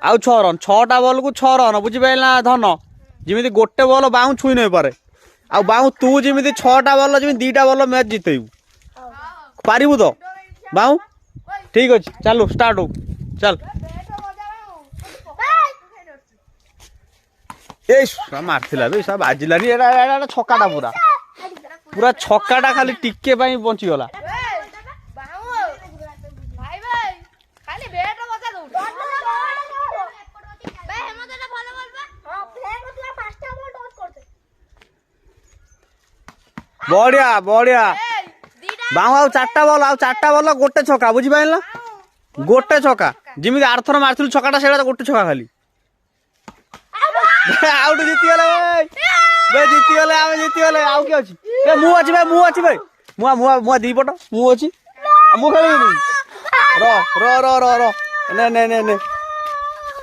आउ 6 run 6टा ball को 6 run बुझिपाइल ना धन जिमिति गोटे बॉल बाउ छुई नहीं पारे आ बाउ तू जिमिति 6टा बॉल जिमिति 2टा बॉल मैच जितेबू पारिबू तो बाउ ठीक अछि चलो स्टार्ट हो चल ए मारथिला बे सब बाजिलानी एटा छक्काटा पूरा पूरा छक्काटा खाली टिके पई बंची गला बढ़िया बढ़िया बाउ आउ 4टा बॉल गोटे छक्का बुझी पाइल ना गोटे छक्का जिमिति आरथर मारथिलु छक्काटा सेटा गोटे छक्का खाली आउट जीती गले बे जीती गले आमे जीती गले आउ के अछि ए मु अछि बे मुआ मुआ मुआ दी पट मु अछि मु खेलिनी रो रो रो रो रो ने ने ने ने